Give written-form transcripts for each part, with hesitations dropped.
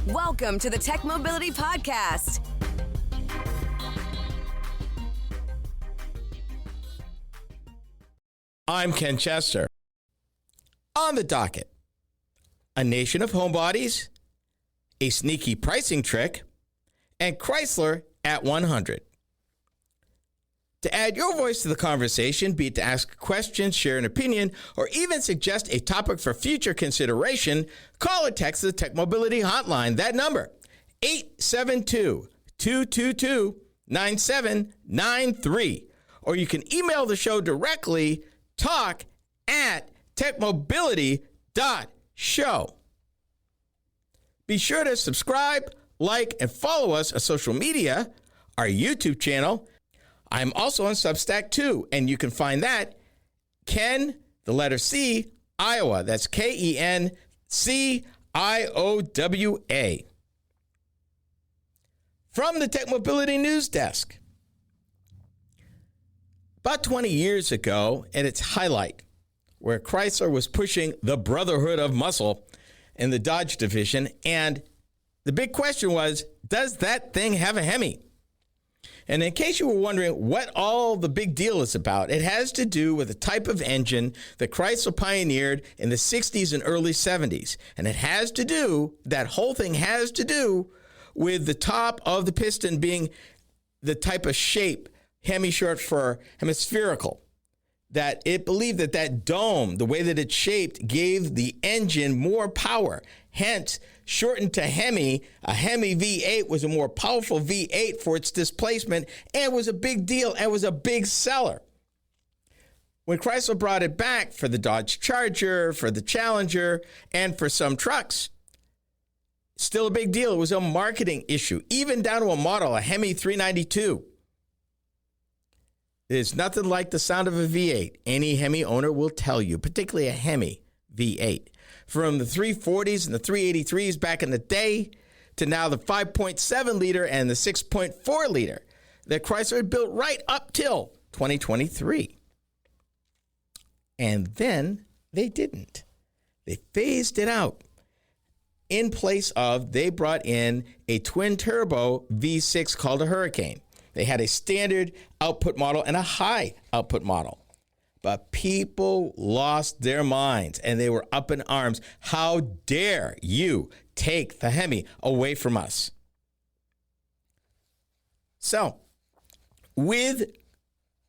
Welcome to the Tech Mobility Podcast. I'm Ken Chester. On the docket, a nation of homebodies, a sneaky pricing trick, and Chrysler at 100. To add your voice to the conversation, be it to ask a question, share an opinion, or even suggest a topic for future consideration, call or text the Tech Mobility Hotline. That number, 872-222-9793. Or you can email the show directly, talk@techmobility.show. Be sure to subscribe, like, and follow us on social media, our YouTube channel. I'm also on Substack too, and you can find that Ken, the letter C, Iowa. That's KENCIOWA. From the Tech Mobility News Desk. About 20 years ago, at its highlight, where Chrysler was pushing the Brotherhood of Muscle in the Dodge division, and the big question was, does that thing have a Hemi? And in case you were wondering what all the big deal is about, it has to do with the type of engine that Chrysler pioneered in the 60s and early 70s. And it has to do, that whole thing has to do with the top of the piston being the type of shape, Hemi short for hemispherical, that it believed that that dome, the way that it's shaped, gave the engine more power. Hence, shortened to Hemi, a Hemi V8 was a more powerful V8 for its displacement and was a big deal and was a big seller. When Chrysler brought it back for the Dodge Charger, for the Challenger, and for some trucks, still a big deal. It was a marketing issue, even down to a model, a Hemi 392. There's nothing like the sound of a V8. Any Hemi owner will tell you, particularly a Hemi V8. From the 340s and the 383s back in the day to now the 5.7 liter and the 6.4 liter that Chrysler had built right up till 2023. And then they didn't. They phased it out. In place of, they brought in a twin turbo V6 called a Hurricane. They had a standard output model and a high output model. But people lost their minds and they were up in arms. How dare you take the Hemi away from us? So, with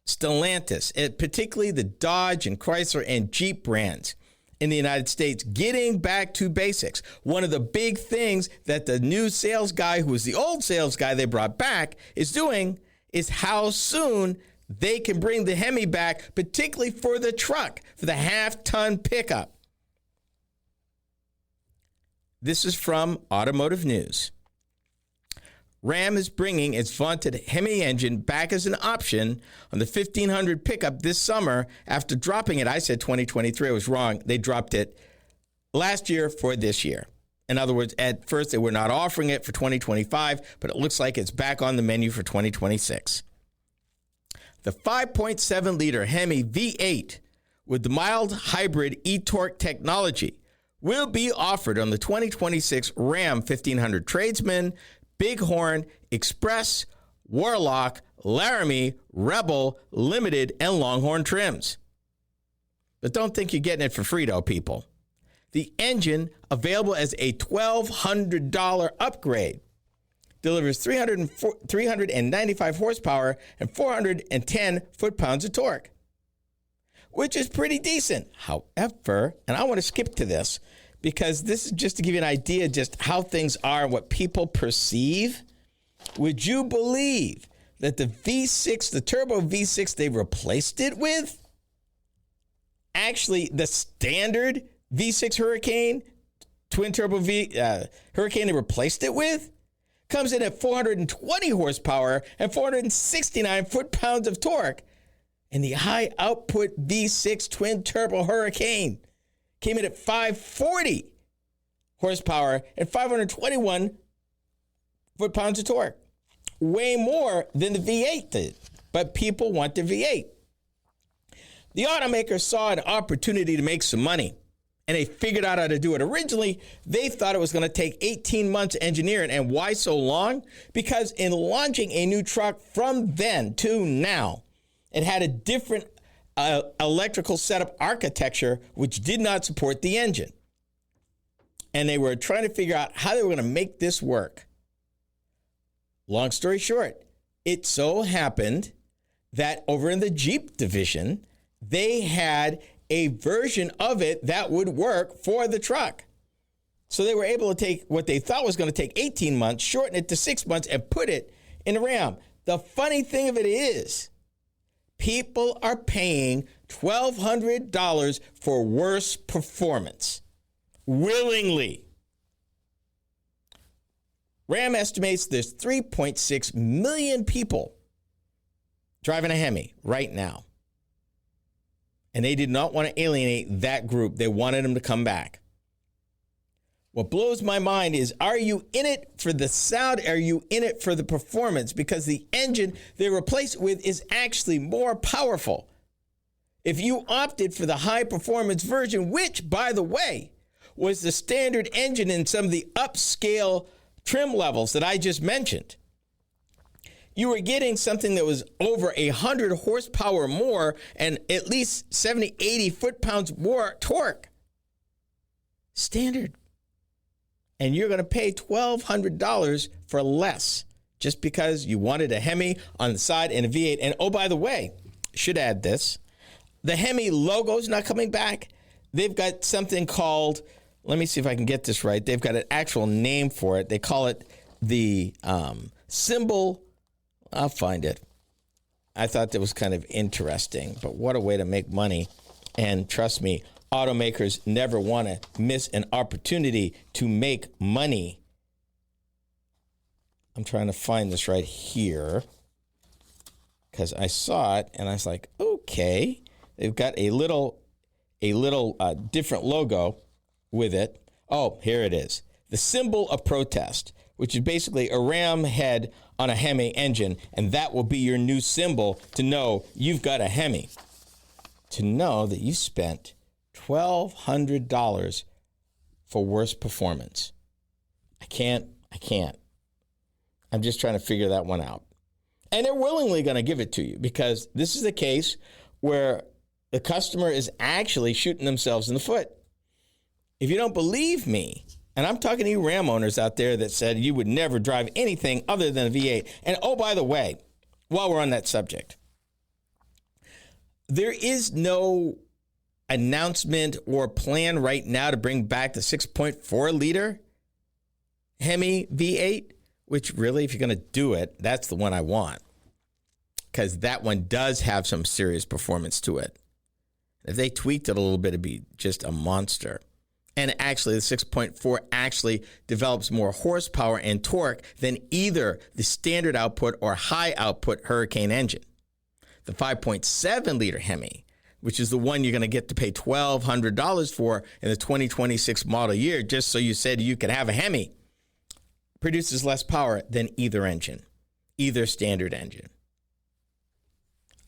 Stellantis, and particularly the Dodge and Chrysler and Jeep brands in the United States, getting back to basics, one of the big things that the new sales guy, who was the old sales guy they brought back, is doing is how soon they can bring the Hemi back, particularly for the truck, for the half-ton pickup. This is from Automotive News. Ram is bringing its vaunted Hemi engine back as an option on the 1500 pickup this summer after dropping it. I said 2023. I was wrong. They dropped it last year for this year. In other words, at first they were not offering it for 2025, but it looks like it's back on the menu for 2026. The 5.7-liter Hemi V8 with the mild hybrid e-torque technology will be offered on the 2026 Ram 1500 Tradesman, Bighorn, Express, Warlock, Laramie, Rebel, Limited, and Longhorn trims. But don't think you're getting it for free, though, people. The engine, available as a $1,200 upgrade, delivers 395 horsepower and 410 foot-pounds of torque, which is pretty decent. However, and I want to skip to this because this is just to give you an idea just how things are and what people perceive. Would you believe that the V6, the turbo V6 they replaced it with, actually the standard V6 Hurricane, twin turbo Hurricane they replaced it with, comes in at 420 horsepower and 469 foot-pounds of torque. And the high output V6 twin turbo Hurricane came in at 540 horsepower and 521 foot-pounds of torque. Way more than the V8 did. But people want the V8. The automaker saw an opportunity to make some money And they figured out how to do it. Originally, they thought it was going to take 18 months engineering. And why so long? Because in launching a new truck from then to now, it had a different electrical setup architecture, which did not support the engine. And they were trying to figure out how they were going to make this work. Long story short, it so happened that over in the Jeep division, they had a version of it that would work for the truck. So they were able to take what they thought was going to take 18 months, shorten it to 6 months, and put it in a Ram. The funny thing of it is, people are paying $1,200 for worse performance willingly. Ram estimates there's 3.6 million people driving a Hemi right now. And they did not want to alienate that group. They wanted them to come back. What blows my mind is, are you in it for the sound? Are you in it for the performance? Because the engine they replace it with is actually more powerful. If you opted for the high performance version, which, by the way, was the standard engine in some of the upscale trim levels that I just mentioned, you were getting something that was over 100 horsepower more and at least 70, 80 foot-pounds more torque. Standard. And you're going to pay $1,200 for less just because you wanted a Hemi on the side and a V8. And oh, by the way, should add this. The Hemi logo's not coming back. They've got something called, let me see if I can get this right. They've got an actual name for it. They call it the symbol. I'll find it. I thought that was kind of interesting, but what a way to make money. And trust me, automakers never want to miss an opportunity to make money. I'm trying to find this right here because I saw it and I was like, okay. They've got a little different logo with it. Oh, here it is. The symbol of protest, which is basically a ram head on a Hemi engine, and that will be your new symbol to know you've got a Hemi. To know that you spent $1,200 for worse performance. I can't. I'm just trying to figure that one out. And they're willingly going to give it to you because this is a case where the customer is actually shooting themselves in the foot. If you don't believe me, and I'm talking to you Ram owners out there that said you would never drive anything other than a V8. And oh, by the way, while we're on that subject, there is no announcement or plan right now to bring back the 6.4 liter Hemi V8, which really, if you're going to do it, that's the one I want. Because that one does have some serious performance to it. If they tweaked it a little bit, it'd be just a monster. And actually, the 6.4 actually develops more horsepower and torque than either the standard output or high output Hurricane engine. The 5.7 liter Hemi, which is the one you're going to get to pay $1,200 for in the 2026 model year, just so you said you could have a Hemi, produces less power than either engine, either standard engine.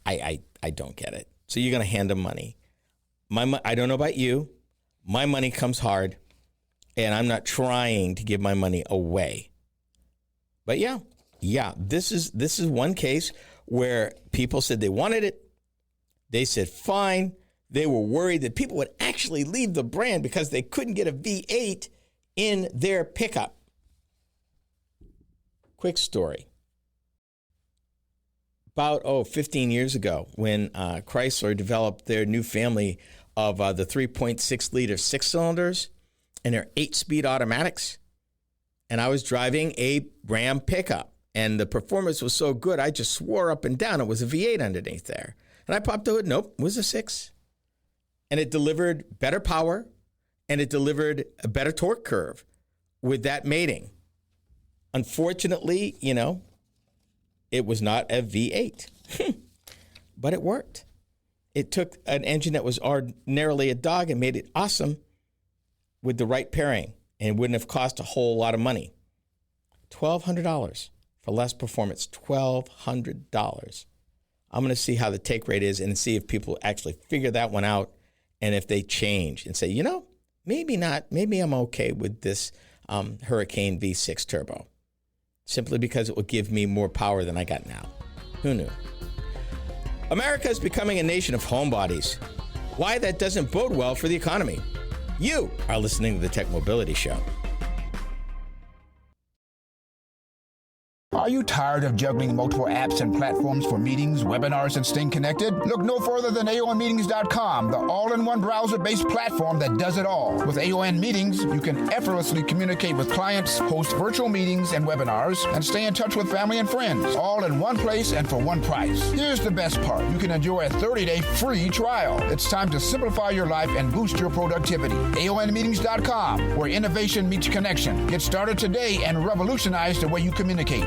I don't get it. So you're going to hand them money. I don't know about you. My money comes hard, and I'm not trying to give my money away. But yeah, this is one case where people said they wanted it. They said fine. They were worried that people would actually leave the brand because they couldn't get a V8 in their pickup. Quick story. About 15 years ago, when Chrysler developed their new family of the 3.6 liter six cylinders and their 8-speed automatics. And I was driving a Ram pickup and the performance was so good, I just swore up and down it was a V8 underneath there. And I popped the hood. Nope, it was a 6. And it delivered better power and it delivered a better torque curve with that mating. Unfortunately, it was not a V8, but it worked. It took an engine that was ordinarily a dog and made it awesome with the right pairing, and it wouldn't have cost a whole lot of money. $1,200 for less performance, $1,200. I'm going to see how the take rate is and see if people actually figure that one out and if they change and say, maybe not. Maybe I'm okay with this Hurricane V6 turbo, simply because it will give me more power than I got now. Who knew? America is becoming a nation of homebodies. Why that doesn't bode well for the economy. You are listening to the Tech Mobility Show. Are you tired of juggling multiple apps and platforms for meetings, webinars, and staying connected? Look no further than AONmeetings.com, the all-in-one browser-based platform that does it all. With AON Meetings, you can effortlessly communicate with clients, host virtual meetings and webinars, and stay in touch with family and friends, all in one place and for one price. Here's the best part. You can enjoy a 30-day free trial. It's time to simplify your life and boost your productivity. AONmeetings.com, where innovation meets connection. Get started today and revolutionize the way you communicate.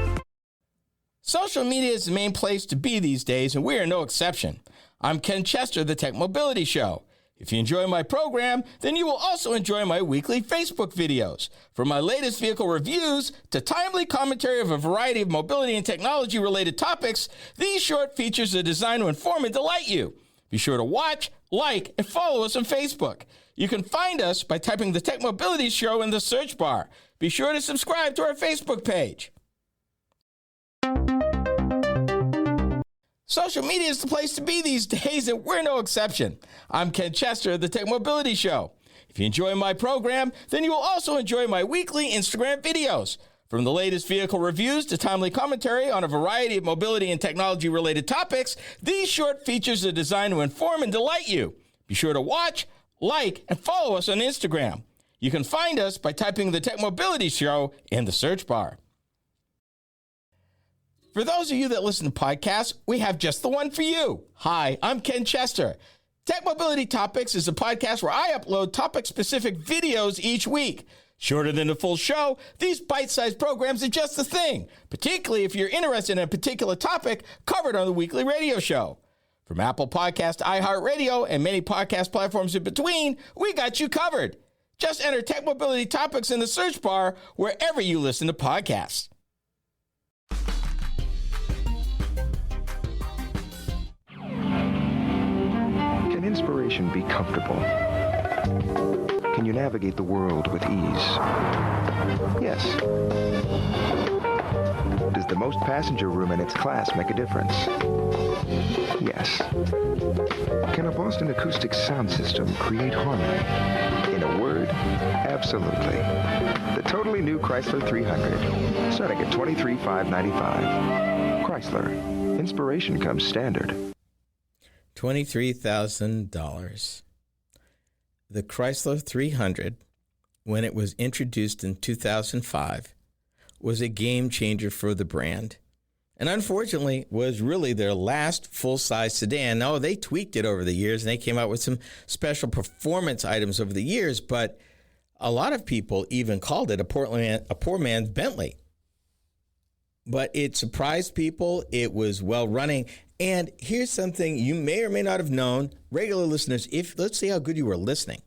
Social media is the main place to be these days, and we are no exception. I'm Ken Chester, the Tech Mobility Show. If you enjoy my program, then you will also enjoy my weekly Facebook videos. From my latest vehicle reviews to timely commentary of a variety of mobility and technology-related topics, these short features are designed to inform and delight you. Be sure to watch, like, and follow us on Facebook. You can find us by typing the Tech Mobility Show in the search bar. Be sure to subscribe to our Facebook page. Social media is the place to be these days, and we're no exception. I'm Ken Chester of the Tech Mobility Show. If you enjoy my program, then you will also enjoy my weekly Instagram videos. From the latest vehicle reviews to timely commentary on a variety of mobility and technology-related topics, these short features are designed to inform and delight you. Be sure to watch, like, and follow us on Instagram. You can find us by typing the Tech Mobility Show in the search bar. For those of you that listen to podcasts, we have just the one for you. Hi, I'm Ken Chester. Tech Mobility Topics is a podcast where I upload topic-specific videos each week. Shorter than the full show, these bite-sized programs are just the thing, particularly if you're interested in a particular topic covered on the weekly radio show. From Apple Podcast to iHeartRadio and many podcast platforms in between, we got you covered. Just enter Tech Mobility Topics in the search bar wherever you listen to podcasts. Can inspiration be comfortable? Can you navigate the world with ease? Yes. Does the most passenger room in its class make a difference? Yes. Can a Boston Acoustics sound system create harmony? In a word, absolutely. The totally new Chrysler 300, starting at $23,595. Chrysler. Inspiration comes standard. $23,000. The Chrysler 300, when it was introduced in 2005, was a game changer for the brand. And unfortunately, was really their last full-size sedan. Now, they tweaked it over the years, and they came out with some special performance items over the years, but a lot of people even called it a poor man's Bentley. But it surprised people. It was well-running. And here's something you may or may not have known, regular listeners, let's see how good you were listening.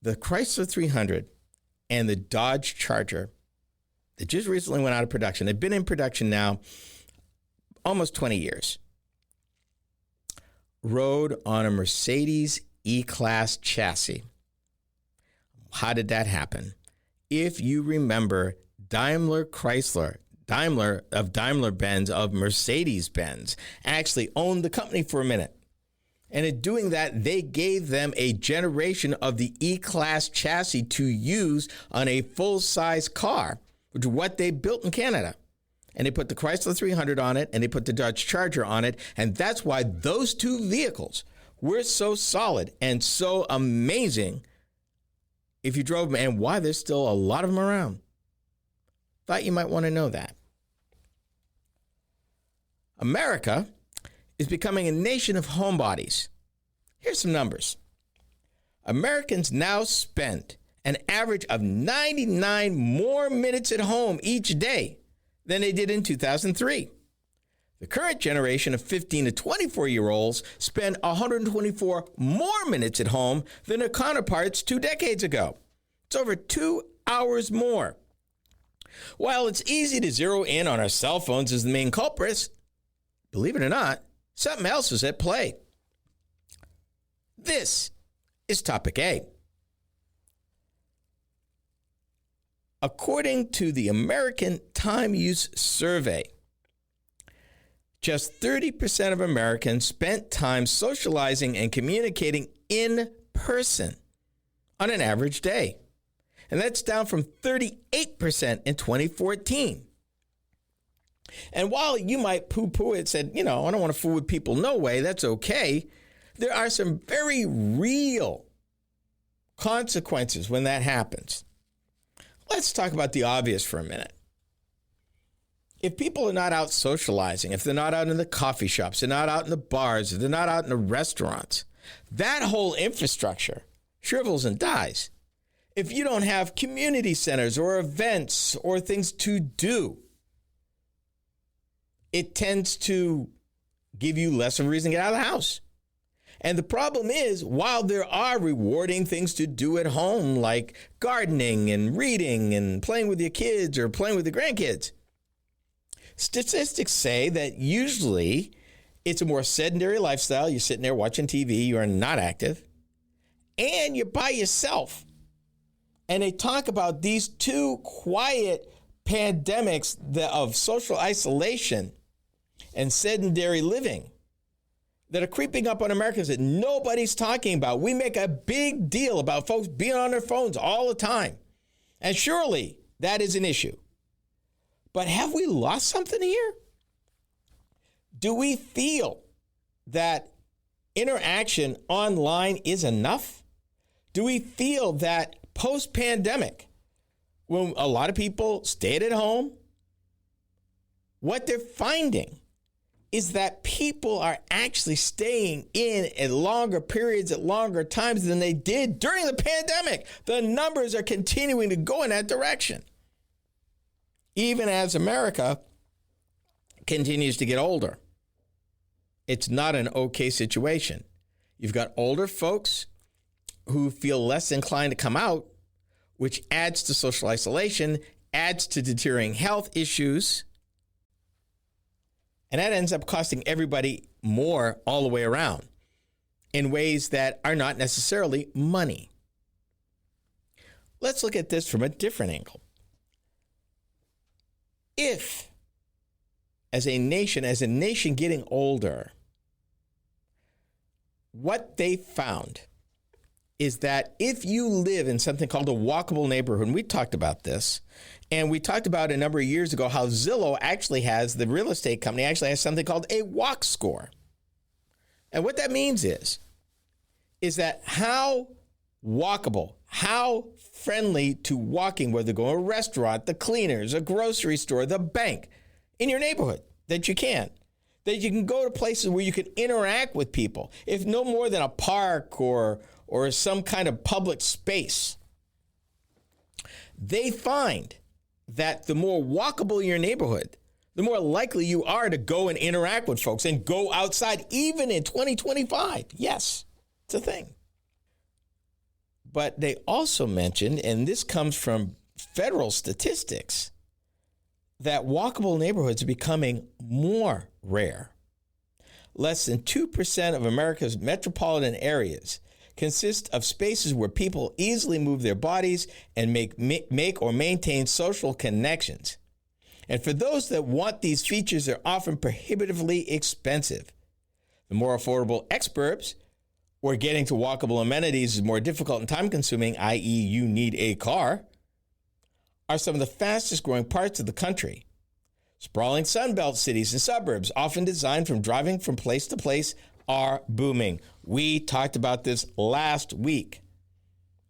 The Chrysler 300 and the Dodge Charger that just recently went out of production, they've been in production now almost 20 years, rode on a Mercedes E-Class chassis. How did that happen? If you remember, Daimler of Daimler-Benz, of Mercedes-Benz, actually owned the company for a minute. And in doing that, they gave them a generation of the E-Class chassis to use on a full-size car, which is what they built in Canada. And they put the Chrysler 300 on it, and they put the Dodge Charger on it. And that's why those two vehicles were so solid and so amazing if you drove them, and why there's still a lot of them around. Thought you might want to know that. America is becoming a nation of homebodies. Here's some numbers. Americans now spend an average of 99 more minutes at home each day than they did in 2003. The current generation of 15 to 24-year-olds spend 124 more minutes at home than their counterparts 2 decades ago. It's over 2 hours more. While it's easy to zero in on our cell phones as the main culprits, believe it or not, something else is at play. This is Topic A. according to the American Time Use Survey, just 30% of Americans spent time socializing and communicating in person on an average day. And that's down from 38% in 2014. And while you might poo-poo it, said, I don't want to fool with people, no way, that's okay, there are some very real consequences when that happens. Let's talk about the obvious for a minute. If people are not out socializing, if they're not out in the coffee shops, they're not out in the bars, if they're not out in the restaurants, that whole infrastructure shrivels and dies. If you don't have community centers or events or things to do, it tends to give you less of a reason to get out of the house. And the problem is, while there are rewarding things to do at home, like gardening and reading and playing with your kids or playing with the grandkids, statistics say that usually it's a more sedentary lifestyle. You're sitting there watching TV, you are not active, and you're by yourself. And they talk about these two quiet pandemics of social isolation and sedentary living that are creeping up on Americans that nobody's talking about. We make a big deal about folks being on their phones all the time. And surely that is an issue. But have we lost something here? Do we feel that interaction online is enough? Do we feel that post-pandemic, when a lot of people stayed at home, what they're finding is that people are actually staying in at longer periods, at longer times than they did during the pandemic. The numbers are continuing to go in that direction, even as America continues to get older. It's not an okay situation. You've got older folks who feel less inclined to come out, which adds to social isolation, adds to deteriorating health issues, and that ends up costing everybody more all the way around in ways that are not necessarily money. Let's look at this from a different angle. If, as a nation getting older, what they found is that if you live in something called a walkable neighborhood, and we talked about this, and we talked about a number of years ago how Zillow actually has, the real estate company actually has something called a walk score. And what that means is that how walkable, how friendly to walking, whether going to a restaurant, the cleaners, a grocery store, the bank, in your neighborhood, that you can go to places where you can interact with people, if no more than a park or some kind of public space. They find that the more walkable your neighborhood, the more likely you are to go and interact with folks and go outside, even in 2025. Yes, it's a thing. But they also mentioned, and this comes from federal statistics, that walkable neighborhoods are becoming more rare. Less than 2% of America's metropolitan areas consist of spaces where people easily move their bodies and make or maintain social connections. And for those that want these features, they're often prohibitively expensive. The more affordable exurbs, where getting to walkable amenities is more difficult and time-consuming, i.e. you need a car, are some of the fastest growing parts of the country. Sprawling Sunbelt cities and suburbs, often designed from driving from place to place, are booming. We talked about this last week,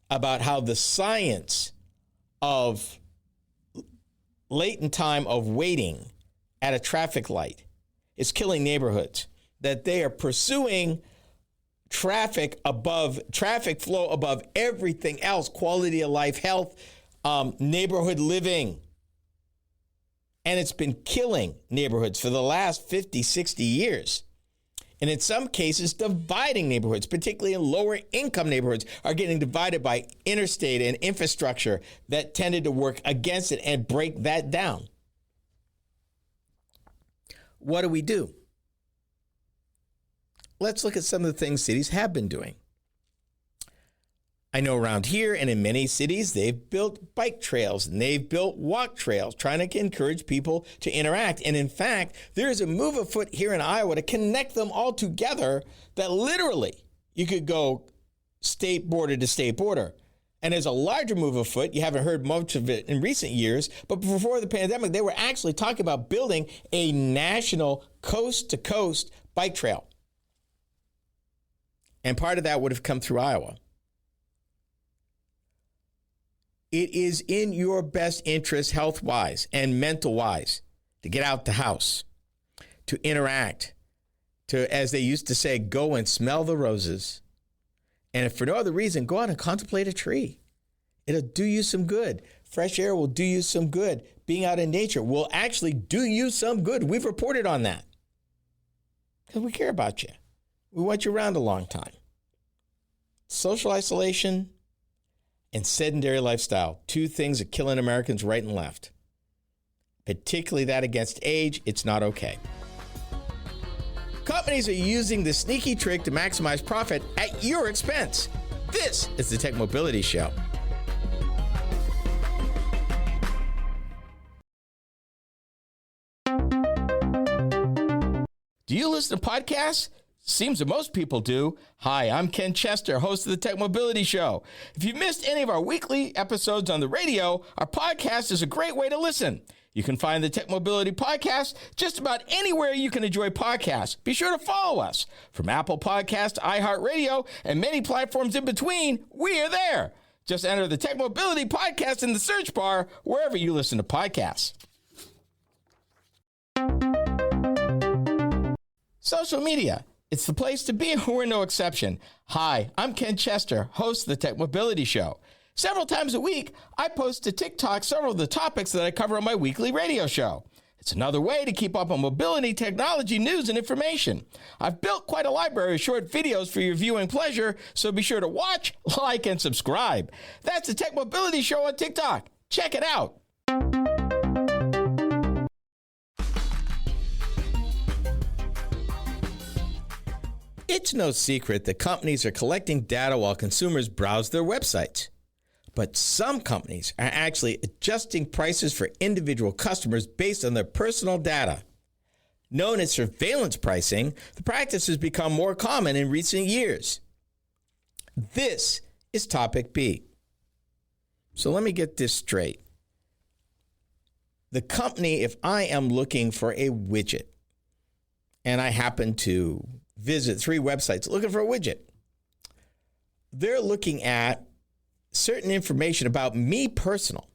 about how the science of latent time of waiting at a traffic light is killing neighborhoods, that they are pursuing traffic flow above everything else, quality of life, health, neighborhood living. And it's been killing neighborhoods for the last 50, 60 years. And in some cases, dividing neighborhoods, particularly in lower income neighborhoods, are getting divided by interstate and infrastructure that tended to work against it and break that down. What do? Let's look at some of the things cities have been doing. I know around here and in many cities, they've built bike trails and they've built walk trails, trying to encourage people to interact. And in fact, there is a move afoot here in Iowa to connect them all together that literally you could go state border to state border. And there's a larger move afoot. You haven't heard much of it in recent years, but before the pandemic, they were actually talking about building a national coast-to-coast bike trail. And part of that would have come through Iowa. It is in your best interest, health-wise and mental-wise, to get out the house, to interact, to, as they used to say, go and smell the roses. And if for no other reason, go out and contemplate a tree. It'll do you some good. Fresh air will do you some good. Being out in nature will actually do you some good. We've reported on that because we care about you. We want you around a long time. Social isolation and sedentary lifestyle, two things that are killing Americans right and left. Particularly that against age, it's not okay. Companies are using the sneaky trick to maximize profit at your expense. This is the Tech Mobility Show. Do you listen to podcasts? Seems that most people do. Hi, I'm Ken Chester, host of the Tech Mobility Show. If you've missed any of our weekly episodes on the radio, our podcast is a great way to listen. You can find the Tech Mobility Podcast just about anywhere you can enjoy podcasts. Be sure to follow us. From Apple Podcasts, iHeartRadio, and many platforms in between, we are there. Just enter the Tech Mobility Podcast in the search bar wherever you listen to podcasts. Social media. It's the place to be, and we're no exception. Hi, I'm Ken Chester, host of the Tech Mobility Show. Several times a week, I post to TikTok several of the topics that I cover on my weekly radio show. It's another way to keep up on mobility, technology, news, and information. I've built quite a library of short videos for your viewing pleasure, so be sure to watch, like, and subscribe. That's the Tech Mobility Show on TikTok. Check it out. It's no secret that companies are collecting data while consumers browse their websites. But some companies are actually adjusting prices for individual customers based on their personal data. Known as surveillance pricing, the practice has become more common in recent years. This is topic B. So let me get this straight. The company, if I am looking for a widget, and I happen to visit 3 websites looking for a widget, they're looking at certain information about me personal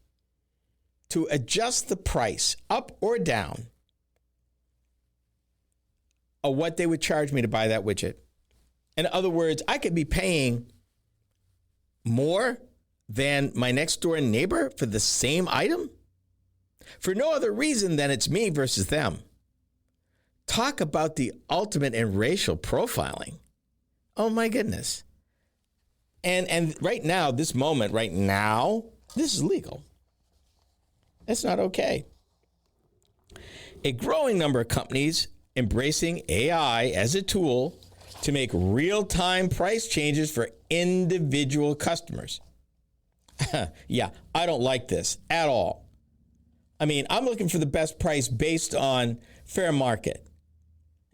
to adjust the price up or down of what they would charge me to buy that widget. In other words, I could be paying more than my next door neighbor for the same item for no other reason than it's me versus them. Talk about the ultimate in racial profiling. Oh my goodness. And right now, this moment, right now, this is legal. That's not okay. A growing number of companies embracing AI as a tool to make real-time price changes for individual customers. Yeah, I don't like this at all. I mean, I'm looking for the best price based on fair market.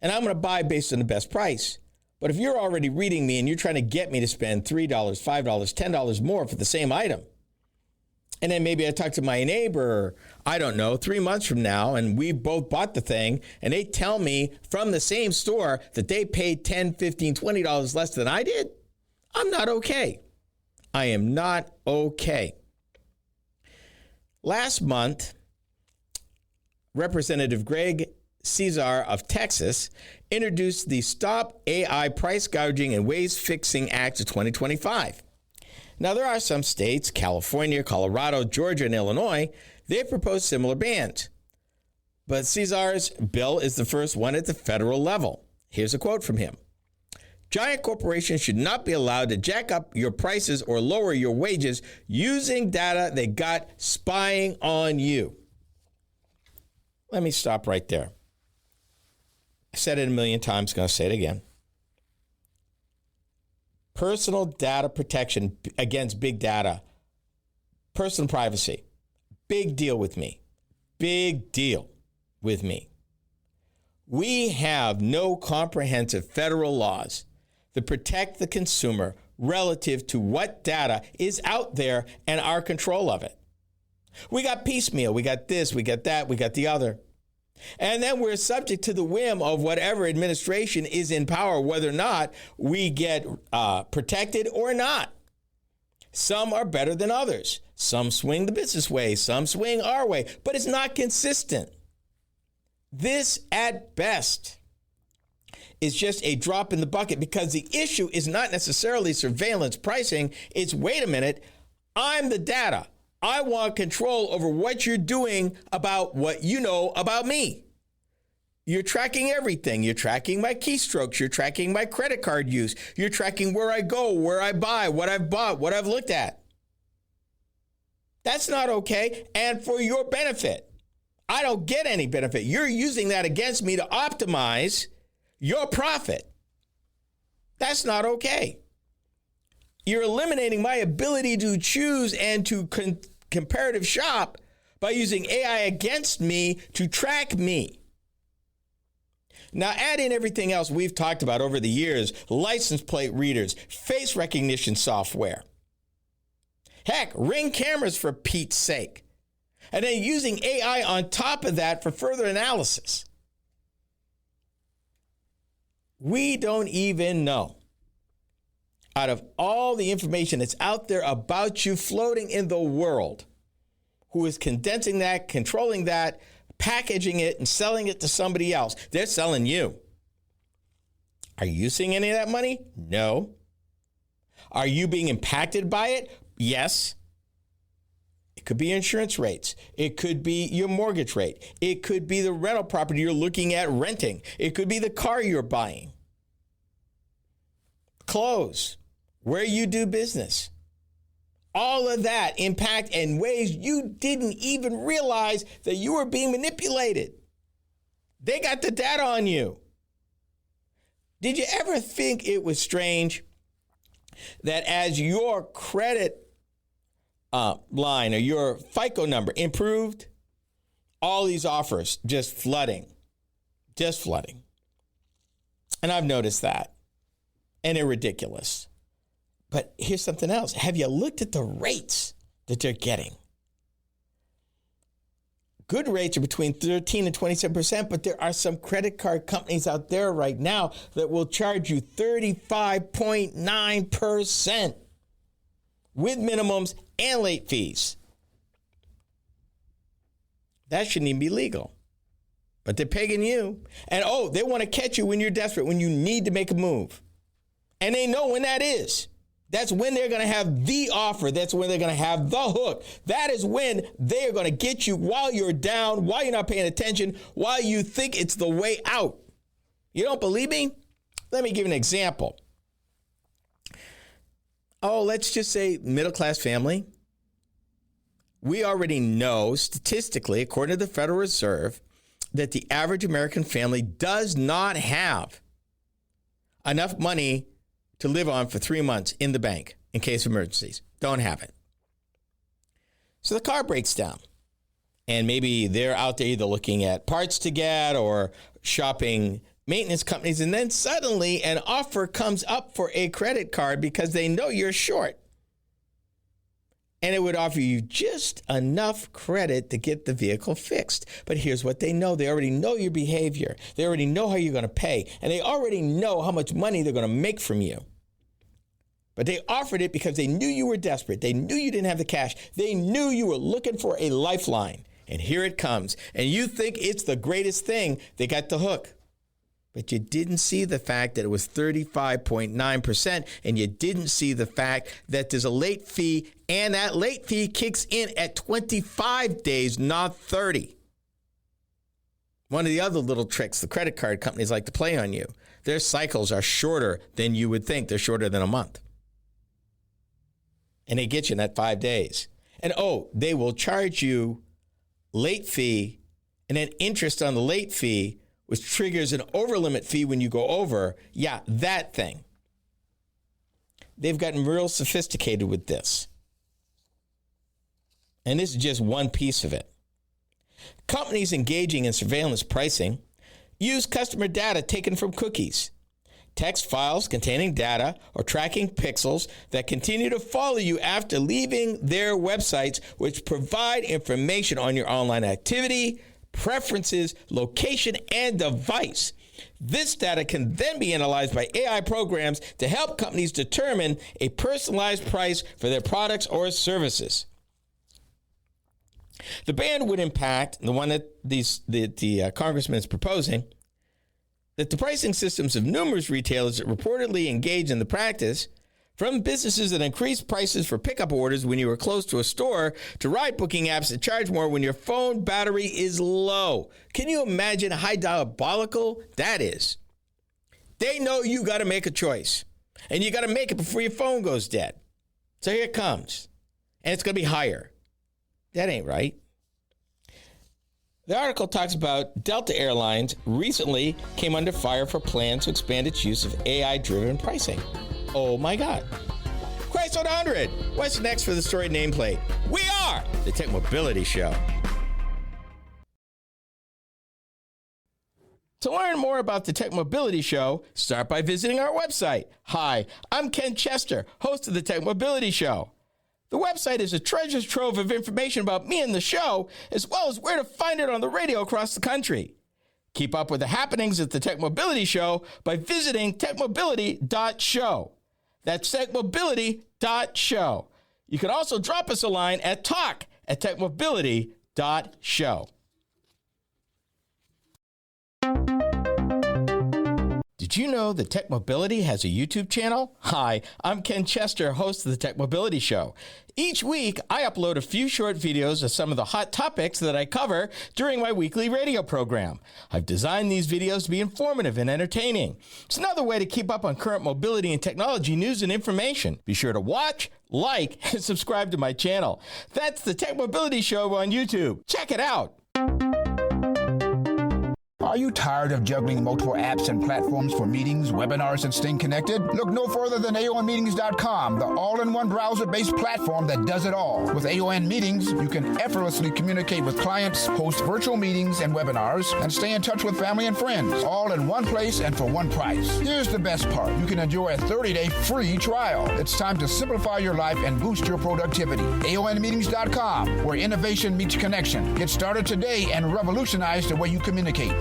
And I'm going to buy based on the best price. But if you're already reading me and you're trying to get me to spend $3, $5, $10 more for the same item, and then maybe I talk to my neighbor, I don't know, 3 months from now, and we both bought the thing, and they tell me from the same store that they paid $10, $15, $20 less than I did, I'm not okay. I am not okay. Last month, Representative Greg Cesar of Texas introduced the Stop AI Price Gouging and Waste Fixing Act of 2025. Now, there are some states, California, Colorado, Georgia, and Illinois, they've proposed similar bans. But Cesar's bill is the first one at the federal level. Here's a quote from him. Giant corporations should not be allowed to jack up your prices or lower your wages using data they got spying on you. Let me stop right there. I said it a million times, going to say it again. Personal data protection against big data. Personal privacy. Big deal with me. Big deal with me. We have no comprehensive federal laws that protect the consumer relative to what data is out there and our control of it. We got piecemeal. We got this, we got that, we got the other. And then we're subject to the whim of whatever administration is in power, whether or not we get protected or not. Some are better than others. Some swing the business way, some swing our way, but it's not consistent. This, at best, is just a drop in the bucket because the issue is not necessarily surveillance pricing. It's, wait a minute, I'm the data. I want control over what you're doing about what you know about me. You're tracking everything. You're tracking my keystrokes. You're tracking my credit card use. You're tracking where I go, where I buy, what I've bought, what I've looked at. That's not okay. And for your benefit, I don't get any benefit. You're using that against me to optimize your profit. That's not okay. You're eliminating my ability to choose and to comparative shop by using AI against me to track me. Now, add in everything else we've talked about over the years, license plate readers, face recognition software. Heck, Ring cameras for Pete's sake. And then using AI on top of that for further analysis. We don't even know, out of all the information that's out there about you floating in the world, who is condensing that, controlling that, packaging it, and selling it to somebody else. They're selling you. Are you seeing any of that money? No. Are you being impacted by it? Yes. It could be insurance rates. It could be your mortgage rate. It could be the rental property you're looking at renting. It could be the car you're buying. Clothes, where you do business. All of that impact in ways you didn't even realize that you were being manipulated. They got the data on you. Did you ever think it was strange that as your credit line or your FICO number improved, all these offers just flooding. And I've noticed that. And they're ridiculous. But here's something else. Have you looked at the rates that they're getting? Good rates are between 13 and 27%, but there are some credit card companies out there right now that will charge you 35.9% with minimums and late fees. That shouldn't even be legal. But they're pegging you. And they want to catch you when you're desperate, when you need to make a move. And they know when that is. That's when they're going to have the offer. That's when they're going to have the hook. That is when they're going to get you while you're down, while you're not paying attention, while you think it's the way out. You don't believe me? Let me give you an example. Let's just say middle-class family. We already know statistically, according to the Federal Reserve, that the average American family does not have enough money to live on for 3 months in the bank in case of emergencies. Don't have it. So the car breaks down. And maybe they're out there either looking at parts to get or shopping maintenance companies. And then suddenly an offer comes up for a credit card because they know you're short. And it would offer you just enough credit to get the vehicle fixed. But here's what they know. They already know your behavior. They already know how you're going to pay. And they already know how much money they're going to make from you. But they offered it because they knew you were desperate. They knew you didn't have the cash. They knew you were looking for a lifeline. And here it comes. And you think it's the greatest thing. They got the hook. But you didn't see the fact that it was 35.9%, and you didn't see the fact that there's a late fee, and that late fee kicks in at 25 days, not 30. One of the other little tricks the credit card companies like to play on you, their cycles are shorter than you would think. They're shorter than a month. And they get you in that 5 days. And they will charge you late fee and then interest on the late fee, which triggers an overlimit fee when you go over. Yeah, that thing. they've gotten real sophisticated with this. And this is just one piece of it. Companies engaging in surveillance pricing use customer data taken from cookies, text files containing data, or tracking pixels that continue to follow you after leaving their websites, which provide information on your online activity, preferences, location, and device. This data can then be analyzed by AI programs to help companies determine a personalized price for their products or services. The ban would impact, the one that the congressman is proposing, that the pricing systems of numerous retailers that reportedly engage in the practice, from businesses that increase prices for pickup orders when you are close to a store, to ride booking apps that charge more when your phone battery is low. Can you imagine how diabolical that is? They know you got to make a choice, and you got to make it before your phone goes dead. So here it comes, and it's going to be higher. That ain't right. The article talks about Delta Airlines recently came under fire for plans to expand its use of AI-driven pricing. Oh my God. Chrysler 100. What's next for the story nameplate? We are the Tech Mobility Show. To learn more about the Tech Mobility Show, start by visiting our website. Hi, I'm Ken Chester, host of the Tech Mobility Show. The website is a treasure trove of information about me and the show, as well as where to find it on the radio across the country. Keep up with the happenings at the Tech Mobility Show by visiting techmobility.show. That's techmobility.show. You can also drop us a line at talk@techmobility.show. Did you know that Tech Mobility has a YouTube channel? Hi, I'm Ken Chester, host of the Tech Mobility Show. Each week, I upload a few short videos of some of the hot topics that I cover during my weekly radio program. I've designed these videos to be informative and entertaining. It's another way to keep up on current mobility and technology news and information. Be sure to watch, like, and subscribe to my channel. That's the Tech Mobility Show on YouTube. Check it out. Are you tired of juggling multiple apps and platforms for meetings, webinars, and staying connected? Look no further than AONmeetings.com, the all-in-one browser-based platform that does it all. With AON Meetings, you can effortlessly communicate with clients, host virtual meetings and webinars, and stay in touch with family and friends, all in one place and for one price. Here's the best part. You can enjoy a 30-day free trial. It's time to simplify your life and boost your productivity. AONmeetings.com, where innovation meets connection. Get started today and revolutionize the way you communicate.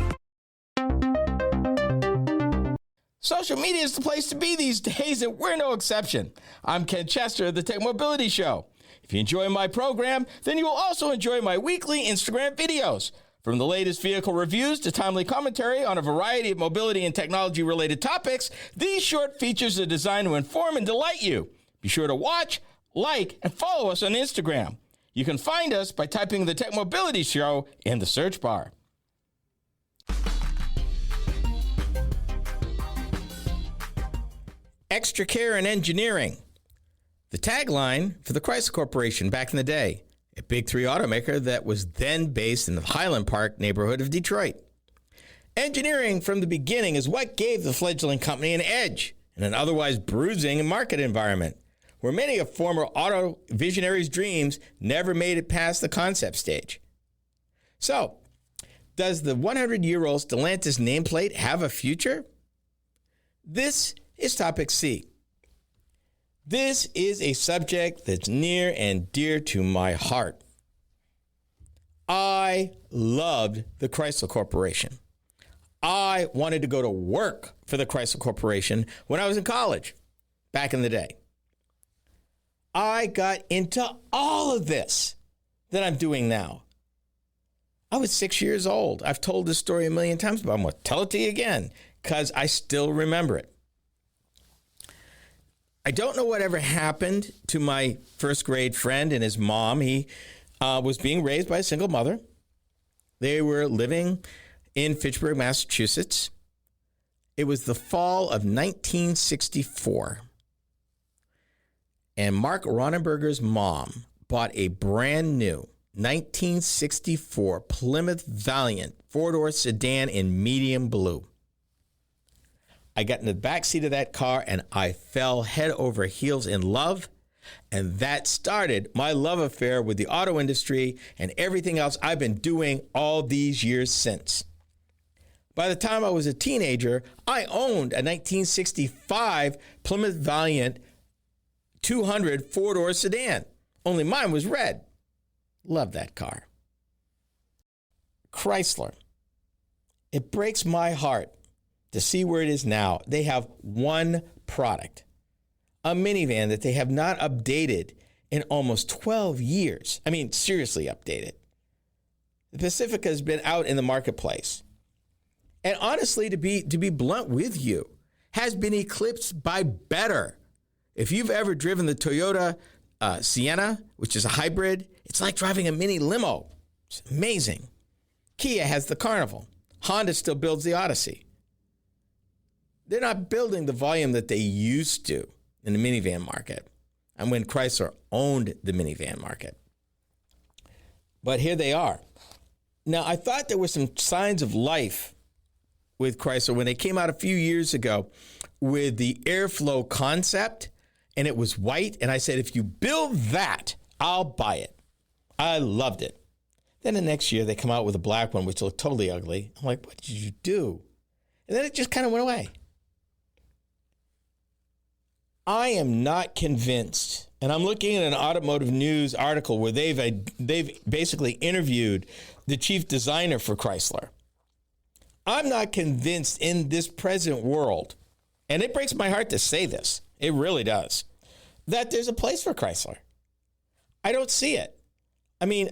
Social media is the place to be these days, and we're no exception. I'm Ken Chester of the Tech Mobility Show. If you enjoy my program, then you will also enjoy my weekly Instagram videos. From the latest vehicle reviews to timely commentary on a variety of mobility and technology-related topics, these short features are designed to inform and delight you. Be sure to watch, like, and follow us on Instagram. You can find us by typing the Tech Mobility Show in the search bar. Extra care in engineering. The tagline for the Chrysler Corporation back in the day, a big three automaker that was then based in the Highland Park neighborhood of Detroit. Engineering from the beginning is what gave the fledgling company an edge in an otherwise bruising market environment, where many of former auto visionaries' dreams never made it past the concept stage. So, does the 100-year-old Stellantis nameplate have a future? This is Topic C. This is a subject that's near and dear to my heart. I loved the Chrysler Corporation. I wanted to go to work for the Chrysler Corporation when I was in college, back in the day. I got into all of this that I'm doing now. I was 6 years old. I've told this story a million times, but I'm going to tell it to you again because I still remember it. I don't know whatever happened to my first grade friend and his mom. He was being raised by a single mother. They were living in Fitchburg, Massachusetts. It was the fall of 1964. And Mark Ronenberger's mom bought a brand new 1964 Plymouth Valiant four-door sedan in medium blue. I got in the back seat of that car and I fell head over heels in love. And that started my love affair with the auto industry and everything else I've been doing all these years since. By the time I was a teenager, I owned a 1965 Plymouth Valiant 200 four-door sedan. Only mine was red. Love that car. Chrysler. It breaks my heart to see where it is now. They have one product, a minivan that they have not updated in almost 12 years. I mean, seriously updated. The Pacifica has been out in the marketplace. And honestly, to be blunt with you, has been eclipsed by better. If you've ever driven the Toyota Sienna, which is a hybrid, it's like driving a mini limo. It's amazing. Kia has the Carnival. Honda still builds the Odyssey. They're not building the volume that they used to in the minivan market, and when Chrysler owned the minivan market. But here they are. Now, I thought there were some signs of life with Chrysler when they came out a few years ago with the airflow concept, and it was white. And I said, if you build that, I'll buy it. I loved it. Then the next year, they come out with a black one, which looked totally ugly. I'm like, what did you do? And then it just kind of went away. I am not convinced, and I'm looking at an automotive news article where they've basically interviewed the chief designer for Chrysler. I'm not convinced in this present world, and it breaks my heart to say this, it really does, that there's a place for Chrysler. I don't see it. I mean,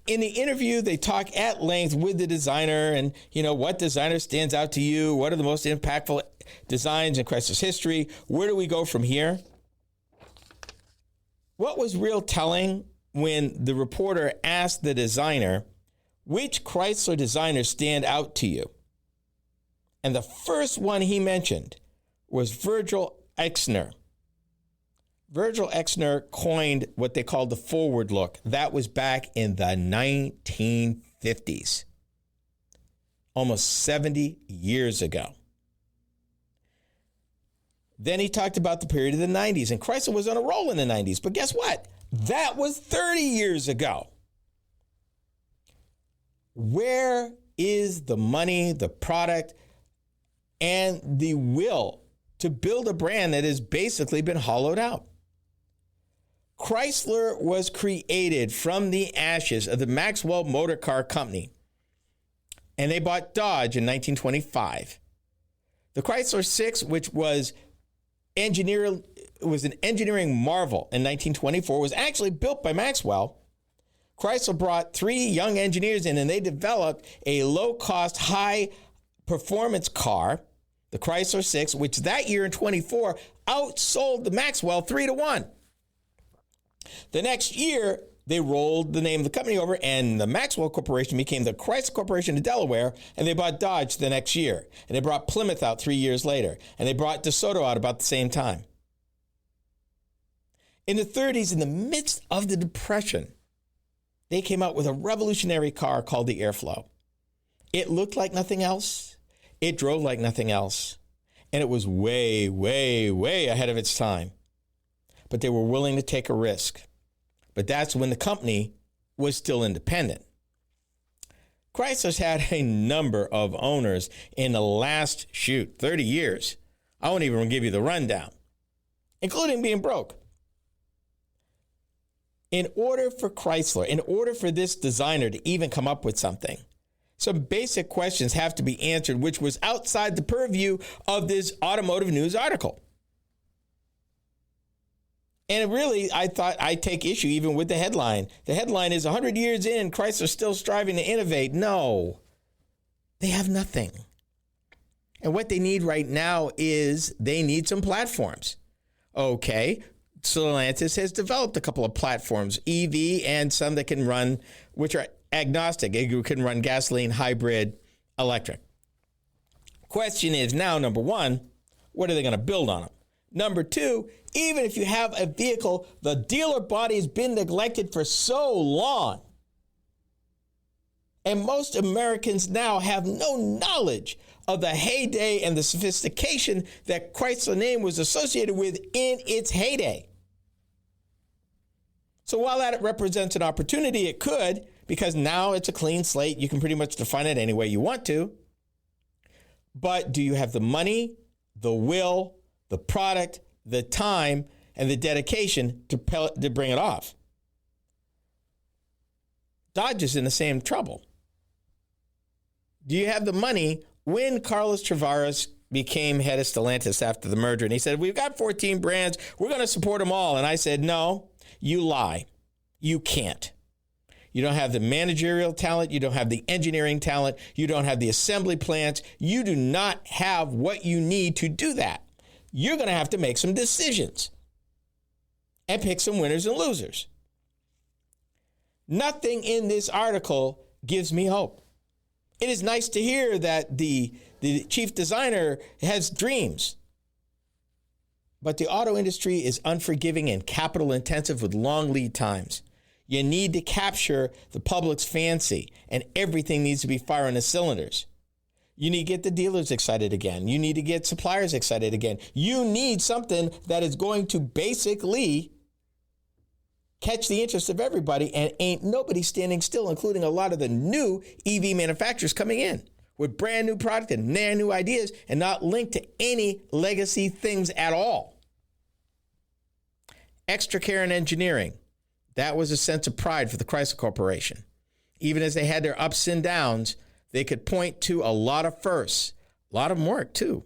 in the interview, they talk at length with the designer and, what designer stands out to you? What are the most impactful designs in Chrysler's history? Where do we go from here? What was real telling when the reporter asked the designer, which Chrysler designers stand out to you? And the first one he mentioned was Virgil Exner. Virgil Exner coined what they called the forward look. That was back in the 1950s, almost 70 years ago. Then he talked about the period of the 90s, and Chrysler was on a roll in the 90s. But guess what? That was 30 years ago. Where is the money, the product, and the will to build a brand that has basically been hollowed out? Chrysler was created from the ashes of the Maxwell Motor Car Company, and they bought Dodge in 1925. The Chrysler 6, which was an engineering marvel in 1924, was actually built by Maxwell. Chrysler brought 3 young engineers in, and they developed a low-cost, high-performance car, the Chrysler 6, which that year in 24 outsold the Maxwell 3-1. The next year, they rolled the name of the company over, and the Maxwell Corporation became the Chrysler Corporation of Delaware, and they bought Dodge the next year. And they brought Plymouth out 3 years later, and they brought DeSoto out about the same time. In the 30s, in the midst of the Depression, they came out with a revolutionary car called the Airflow. It looked like nothing else. It drove like nothing else. And it was way, way, way ahead of its time. But they were willing to take a risk. But that's when the company was still independent. Chrysler's had a number of owners in the last, 30 years. I won't even give you the rundown, including being broke. In order for Chrysler, in order for this designer to even come up with something, some basic questions have to be answered, which was outside the purview of this automotive news article. And really, I thought I'd take issue even with the headline. The headline is 100 years in, Chrysler still striving to innovate. No, they have nothing. And what they need right now is they need some platforms. Okay, Stellantis has developed a couple of platforms, EV and some that can run, which are agnostic. It can run gasoline, hybrid, electric. Question is now, number one, what are they going to build on them? Number two, even if you have a vehicle, the dealer body has been neglected for so long. And most Americans now have no knowledge of the heyday and the sophistication that Chrysler name was associated with in its heyday. So while that represents an opportunity, it could, because now it's a clean slate. You can pretty much define it any way you want to. But do you have the money, the will, the product, the time, and the dedication to bring it off? Dodge is in the same trouble. Do you have the money? When Carlos Tavares became head of Stellantis after the merger, and he said, we've got 14 brands, we're going to support them all. And I said, no, you lie. You can't. You don't have the managerial talent. You don't have the engineering talent. You don't have the assembly plants. You do not have what you need to do that. You're going to have to make some decisions and pick some winners and losers. Nothing in this article gives me hope. It is nice to hear that the chief designer has dreams. But the auto industry is unforgiving and capital intensive with long lead times. You need to capture the public's fancy, and everything needs to be firing the cylinders. You need to get the dealers excited again. You need to get suppliers excited again. You need something that is going to basically catch the interest of everybody, and ain't nobody standing still, including a lot of the new EV manufacturers coming in with brand new product and brand new ideas and not linked to any legacy things at all. Extra care in engineering. That was a sense of pride for the Chrysler Corporation. Even as they had their ups and downs, they could point to a lot of firsts. A lot of them worked, too.